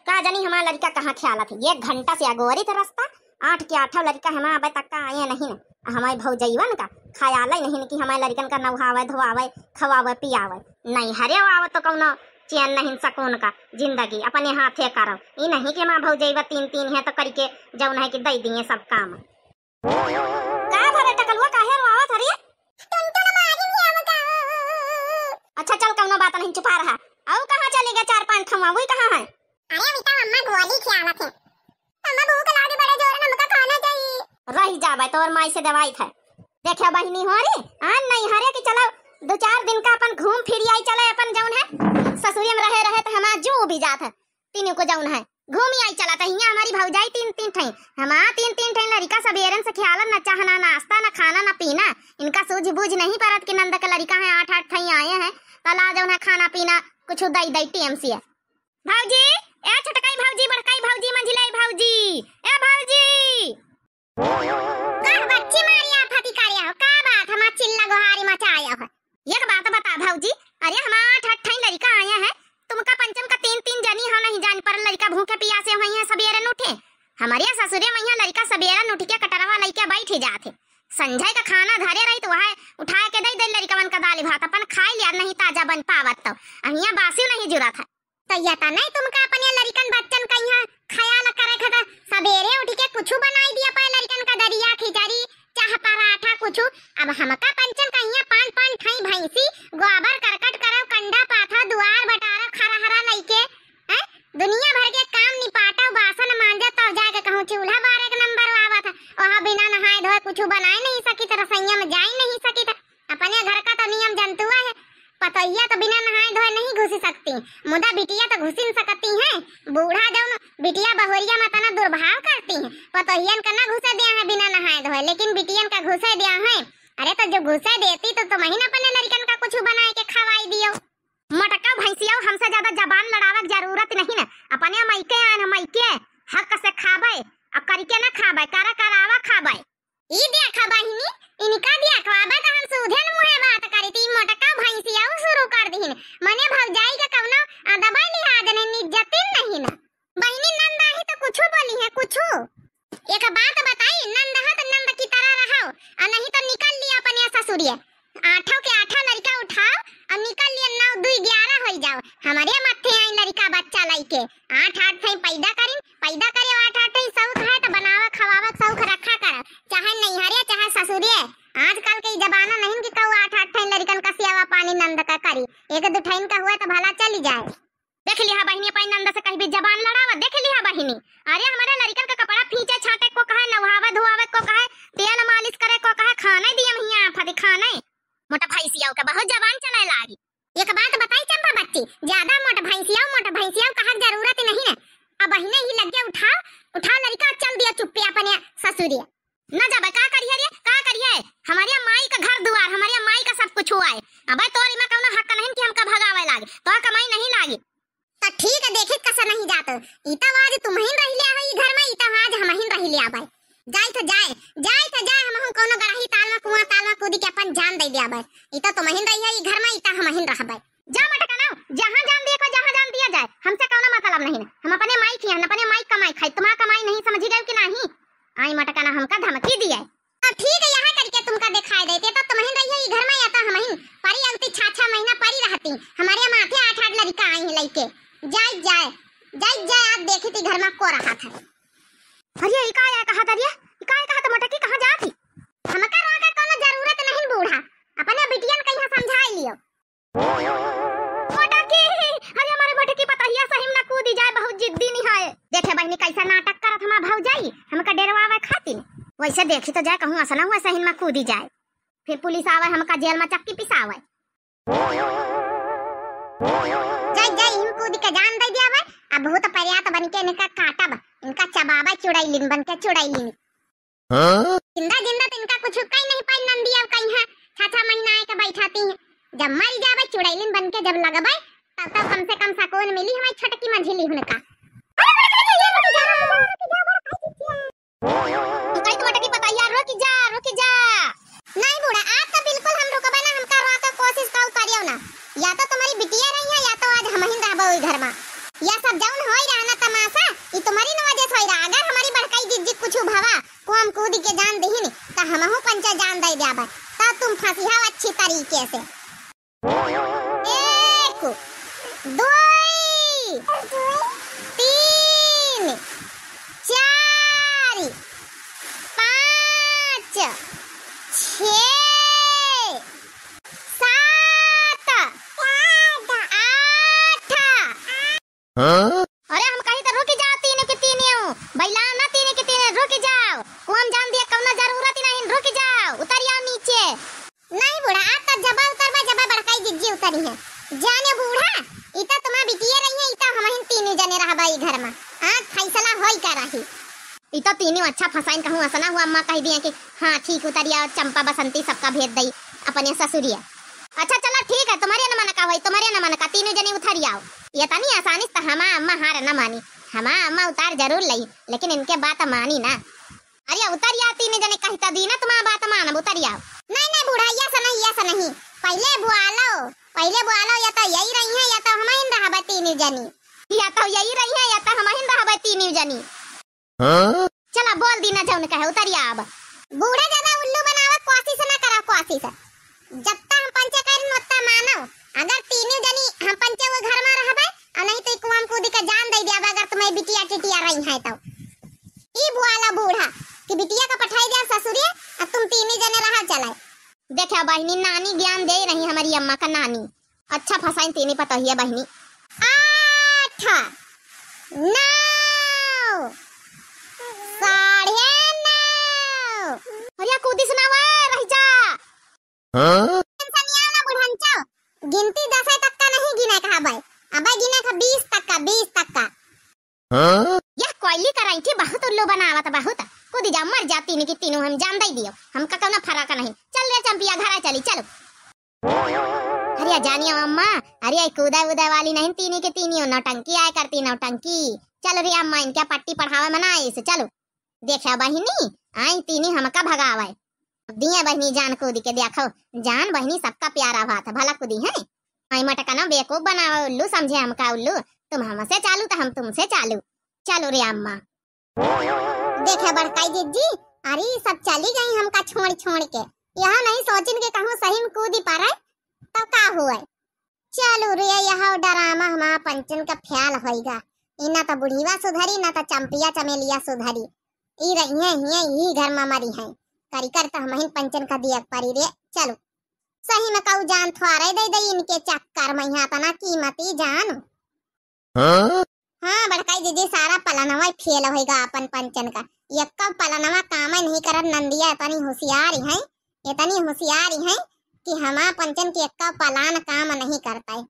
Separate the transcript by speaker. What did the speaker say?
Speaker 1: का जानी हमारा लड़का कहाँ ख्याल थे। 1 घंटा से अगोरी थे रास्ता 8 के 8 लड़का हमारा अबे तक का आए नहीं न। हमारे भौजैवन का ख्याल ही नहीं कि हमारे लड़कन का नहावे धोआवे खवावे पियावे नहीं। हरे आवे तो कौनो चैन नहीं सकून का जिंदगी अपने हाथे करो। ये नहीं कि हमारा भौजैवा 3 है तो करके जौन है कि दे दिए सब काम। का भरे टकलवा काहे रोआवत हरी? अच्छा चल कौनो बात नहीं छुपा रहा। अब कहाँ चले गए 4-5 ठमा वही कहाँ है?
Speaker 2: अरे बेटा मम्मा गोली खियावत है। मम्मा भूख लागी बड़े जोर हमका खाना चाहिए।
Speaker 1: रह जाबे तो और माई से दवाई थे। देखियो बहिनी हो रे आन नहीं हरे कि चलो 2-4 दिन का अपन घूम फिर आई चले अपन जौन है ससुरी में रहे तो हमारा जो भी जात है तीनों को जौन है घूमी आई चला। हियां हमारी भौजाई 3 ठई हमारा 3 ठई लड़का सबेरन से ख्याल न चाहना नाश्ता न खाना न पीना। इनका सूझ बूझ नहीं परत कि नंद का लड़का है 8 ठई आए हैं तला जौन है खाना पीना कुछ दई टीएम से। भौजी ए छोटकाई भौजी बड़काई भौजी मंझिलाई भौजी ए भौजी
Speaker 2: का बच्ची मारिया फटी कारिया हो का बात हमार चिल्ला गोहारी मचाया है।
Speaker 1: एक बात बता भौजी अरे हम 8 ठई लड़का आए हैं तुमका पंचम का 3 जनी हो नहीं जान पर लड़का भूखे प्यासे हुई है सबेरे उठे। हमारे ससुरे मैया लड़का सबेरे उठ के कटरवा लइके बैठ जाते संजय का खाना धरे रही तो वह उठा के दे लड़कवन का दाल भात अपन खाई लिया नहीं ताजा बन पावत तो अहिया बासी नहीं जुरा था।
Speaker 2: तो ये ता नहीं तुमका अपने लड़कन बच्चन का यहाँ ख्याल करे खता सबेरे उठ के कुछ बनाई दिया पर लड़कन का दरिया खिचड़ी चाह पराठा कुछ। अब हमका पंचन का यहाँ 5 ठई भैंसी गोबर करकट करव कंडा पाथा दुआर बटारा खरा हरा लइके हैं दुनिया भर के काम निपाटा बासन मांजे तब जाके कहूं चूल्हा बार 1 नंबर आवत वहां बिना नहाए धोए कुछ बनाए नहीं सकी तो रसोईया में जा ही नहीं सकी था। अपने घर का तो नियम जनतुआ है पतैया तो बिना नहाए धोए नहीं घुस सकती मुदा बिटिया तो घुस सकती हैं। बूढ़ा जौन बिटिया बहुरिया में तना दुर्भाव करती हैं पतैयन का ना घुसे दिया है बिना नहाए धोए लेकिन बिटियन का घुसे दिया है। अरे तो जो घुसे देती तो महीना अपने लड़कन का कुछ बनाए के खवाई दियो।
Speaker 1: मटका भैंसिया हमसे ज्यादा जबान लड़ावे की जरूरत नहीं ना अपने मायके आन मायके हक से खाबे और करके ना खाबे करा करावा खाबे।
Speaker 2: ई देखा बहिनी इनका देखवाबे तो हम सुधे न मुहे बात करी थी मटका भैंसिया शुरू कर दीन मने भौजाई के कवनो अदबा लिहाज ने इज्जतिन नहीं ना। बहिनी नंदा ही तो कुछ बोली है कुछ एक बात बताई नंद है तो नंद की तरह रहो और नहीं तो निकल लिया अपने ससुरिया 8 के 8 लड़का उठाओ और निकल लिया 9 2 11 हो जाओ। हमारे मत्थे आई लड़का बच्चा लइके 8 थे पैदा करे 8 थे सौख है तो बनावा खवावा सौख रखा कर चाहे नहीं हरे चाहे ससुरिया। आजकल के जमाना नहीं कि कऊ 8 थे लड़कन का सेवा पानी नंद का करी 1-2 ठैन का हुआ तो भला चली जाए।
Speaker 1: देख लिया बहिनी अपन नंद से कहीं भी जबान लड़ावा देख लिया बहिनी। अरे हमारे लड़कन का कपड़ा फींचे छाटे को कहे नहावे धोआवे को कहे तेल मालिश करे को कहे खाना दिया भैया फदी खाना मोटा भैंसिया का बहुत जबान चलाए लागी।
Speaker 2: एक बात बताई चंपा बच्ची ज्यादा मोटा भैंसिया कहा जरूरत नहीं है। अब बहिने ही लग गया उठा लड़का चल दिया चुप्पे अपने ससुरिया
Speaker 1: न जाबे का करिए हमारे माई का घर दुआर हमारे माई का सब कुछ हुआ है। अब तोरी में कौनो हक नहीं कि हमका भगावे लागे तो कमाई नहीं लागी
Speaker 2: तो ठीक है देखे कसा नहीं जात इता आज तुम्हिन रह लिया है घर में इता आज हमहिन रह लिया भाई जाई तो जाए हम कोनो गड़ही ताल में कुआं ताल में कूदी के अपन जान दे दिया भाई इता तुम्हिन रही है घर में इता हमहिन रह भाई
Speaker 1: जा मटका ना जहां जान दिए को जहां जान दिया जाए हमसे कोनो मतलब नहीं हम अपने माई की अपने माई कमाई खाई तुम्हारा कमाई नहीं समझी गए कि नहीं। आई मटका ना हमका धमकी दिया
Speaker 2: ठीक है यहाँ करके तुमका दिखाई देते तो तुम्हिन रही है घर में आता हमहिन परी अलती 6 महीना परी रहती हमारे माथे 8 लड़का आई है लइके जाए आप देखी थी घर में को रहा था।
Speaker 1: अरे ई का कहा दरिया कहा तो मटकी कहां जाती
Speaker 2: हमका रोका कोनो जरूरत नहीं बूढ़ा अपने बिटियन कहीं समझाई लियो।
Speaker 1: मटकी अरे हमारे मटकी पतहिया सही में कूदी जाए बहुत जिद्दी नहीं है। देखे बहनी कैसा नाटक करत हमार भौजाई हमका डरवावे खातिर वैसे देखी तो जाए कहूं असना हुआ सही में कूदी जाए फिर पुलिस आवे हमका जेल में चक्की पिसावे।
Speaker 2: जाए इन कूद के जान दे दिया भाई अब बहुत पर्यात बन के इनका काटब इनका चबावा चुड़ैलिन बन के चुड़ैलिन जिंदा तो इनका कुछ कहीं नहीं पाई नंदी अब कहीं है 6 महीना आए के बैठाती है जब मर जावे चुड़ैलिन बन के जब लगबे तब कम से कम सकून मिली हमारी छटकी मंझिली हुनका।
Speaker 1: रुक जा
Speaker 2: नहीं बूढ़ा आप तो बिल्कुल हम रुकबे ना हमका रोक के कोशिश करियो ना या तो तुम्हारी बिटिया रही है या तो आज हमहिन रहबो ओई घर में या सब जौन होई रहना तमाशा घर में आज फैसला होई का रही।
Speaker 1: ई तो तीनों अच्छा फसाइन कहूँ असना हुआ अम्मा कह दिए कि हाँ ठीक उतरिया चंपा बसंती सबका भेज दई अपने ससुरिया। अच्छा चलो ठीक है तुम्हारे न मन का होई तुम्हारे न मन का तीनों जने उतरी आओ। ये तनी आसानी से हमा अम्मा हार न मानी हमा अम्मा उतार जरूर लई लेकिन इनके बात मानी ना। अरे उतरिया तीनों जने कहता दी ना तुम्हारा बात मान उतरिया।
Speaker 2: नहीं बुढ़ा ऐसा नहीं पहले बुआ लो या तो यही रही है या तो हम ही रहबे तीनों जनी
Speaker 1: या तो यही रही है या तो हम ही रहबे तीनों जनी। चला बोल दी ना जौन कहे उतरिया अब।
Speaker 2: बूढ़ा ज्यादा उल्लू बनावा कोशिश ना करा कोशिश जब तक हम पंचे करें उतना मानो अगर तीनों जनी हम पंचे वो घर में रहबे और नहीं तो कुआं कूद के जान दे दिया अगर तुम्हें बिटिया टिटिया रही है तो ई बुआला बूढ़ा कि बिटिया का पठाई दिया ससुरिया और तुम तीनों जने रहा चलाए।
Speaker 1: देखा बहनी नानी ज्ञान दे रही हमारी अम्मा का नानी अच्छा फसाइन तीनी पता ही है बहनी।
Speaker 2: 8 9 9:30
Speaker 1: अरे कूदी सुनावा रह जा।
Speaker 2: सनियाला बुढ़ंचो गिनती 10 तक का नहीं गिने का भाई अबे गिने का 20 तक का।
Speaker 1: यह कोयली कराई थी बहुत उल्लू बनावत बहुत कूदी जा मर जाती नहीं कि तीनों हम जान दई दियो हमका कौन फरक नहीं। चल रे चंपिया घर चली चलो। अरे जानियो अम्मा अरे कूदा उदा वाली नहीं तीनी के तीनियों नौटंकी आए करती नौटंकी। चलो रे अम्मा इनका पट्टी पढ़ावे मनाए इसे चलो। देखा बहिनी आई तीनी हमका भगावे दिए बहनी जान कूदी के देखो जान बहनी सबका प्यारा बात भला कूदी है। आई मटका ना बेवकूफ बनावे उल्लू समझे हमका उल्लू तुम हमसे चालू तो हम तुमसे चालू। चलो रे अम्मा।
Speaker 2: देखे बड़काई जीजी अरे सब चली गई हमका छोड़ के यहाँ नहीं सोचिन के कहूँ सही में कूदी पारे तो का हुआ। चलो रे यहाँ डरामा हमारा पंचन का ख्याल होएगा इना तो बुढ़ीवा सुधरी ना तो चंपिया चमेलिया सुधरी ई रही है ही घर में मरी है करी कर तो हम पंचन का दिया परी रे। चलो सही में कहू जान थोड़े दे इनके चक्कर में यहाँ तना कीमती जान। हाँ बड़काई दीदी सारा पलानवा फेल होएगा अपन पंचन का ये कब पलानवा काम नहीं करत नंदिया इतनी होशियारी है कि हमारा पंचन के एक पलान काम नहीं करता है।